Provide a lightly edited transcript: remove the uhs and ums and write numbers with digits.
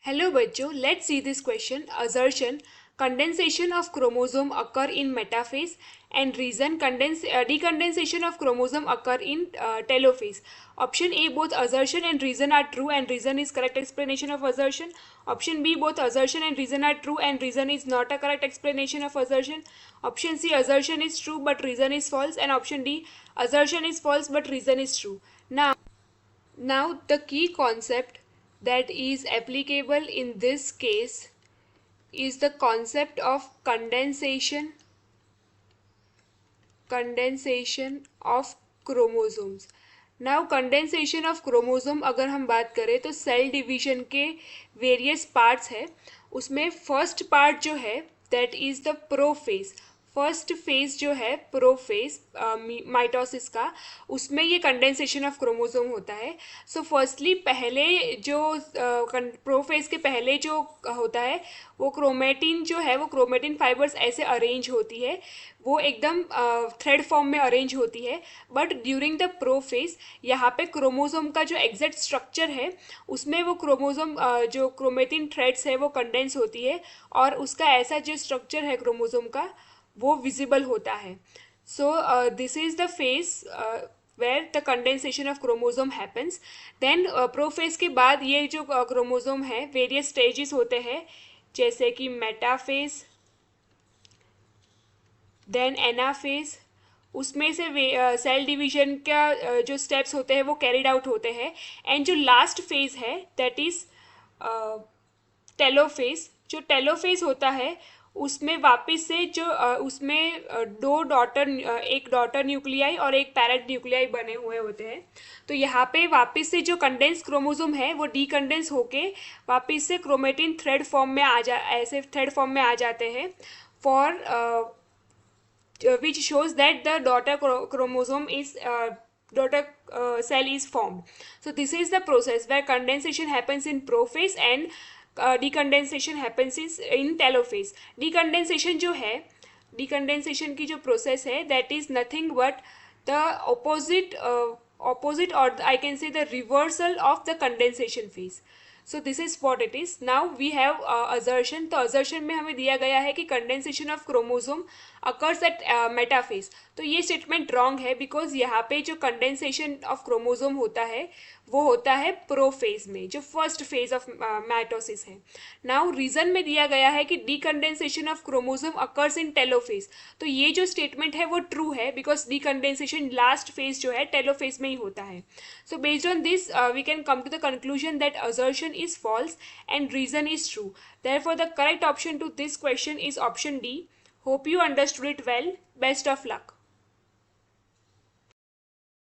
Hello बच्चों, let's see this question. Assertion: condensation of chromosome occur in metaphase, and reason: decondensation of chromosome occur in telophase. Option A, both assertion and reason are true and reason is correct explanation of assertion. Option B, both assertion and reason are true and reason is not a correct explanation of assertion. Option C, assertion is true but reason is false, and option D, assertion is false but reason is true. Now the key concept that is applicable in this case is the concept of condensation of chromosomes. Now condensation of chromosome अगर हम बात करें तो cell division के various parts है. उसमें first part जो है that is the prophase. First phase जो है प्रोफेज माइटोसिस का, उसमें ये कंडेंसेशन ऑफ क्रोमोसोम होता है. सो फर्स्टली पहले जो प्रोफेज के पहले जो होता है वो क्रोमेटिन जो है वो क्रोमेटिन फाइबर्स ऐसे अरेंज होती है, वो एकदम थ्रेड फॉर्म में अरेंज होती है. बट ड्यूरिंग द प्रोफेज यहाँ पे क्रोमोसोम का जो एग्जैक्ट स्ट्रक्चर है उसमें वो क्रोमोसोम जो क्रोमेटिन थ्रेड्स है वो कंडेंस होती है और उसका ऐसा जो स्ट्रक्चर है क्रोमोसोम का वो विजिबल होता है. So this is the phase where the condensation of chromosome happens. Then prophase के बाद ये जो क्रोमोसोम है वेरियस स्टेजेस होते हैं, जैसे कि मेटाफेज, देन एनाफेज. उसमें से सेल डिवीजन का जो स्टेप्स होते हैं वो कैरिड आउट होते हैं. एंड जो लास्ट फेज है दैट इज टेलोफेज. जो टेलोफेज होता है उसमें वापस से जो उसमें एक डॉटर न्यूक्लियाई और एक पैरेंट न्यूक्लियाई बने हुए होते हैं. तो यहाँ पे वापस से जो कंडेंस क्रोमोसोम है वो डीकंडेंस होके वापस से क्रोमेटिन थ्रेड फॉर्म में ऐसे थ्रेड फॉर्म में आ जाते हैं for which shows that the daughter cell is formed. So this is the process where condensation happens in prophase and decondensation happens in telophase. Decondensation जो है, decondensation की जो process है that is nothing but the opposite or I can say the reversal of the condensation phase. So this is what it is. Now we have assertion. तो assertion में हमें दिया गया है कि condensation of chromosome occurs at metaphase. तो ये statement wrong है बिकॉज यहाँ पे जो कंडेंसेशन ऑफ क्रोमोसोम होता है वो होता है प्रोफेज में, जो फर्स्ट फेज ऑफ माइटोसिस है. नाउ रीजन में दिया गया है कि डीकंडेंसेशन of chromosome occurs in telophase. तो ये जो स्टेटमेंट है वो ट्रू है बिकॉज डीकंडेंसेशन लास्ट फेज जो है टेलोफेज में ही होता है. So based on this we can come to the conclusion that assertion is false and reason is true. Therefore, the correct option to this question is option D. Hope you understood it well. Best of luck.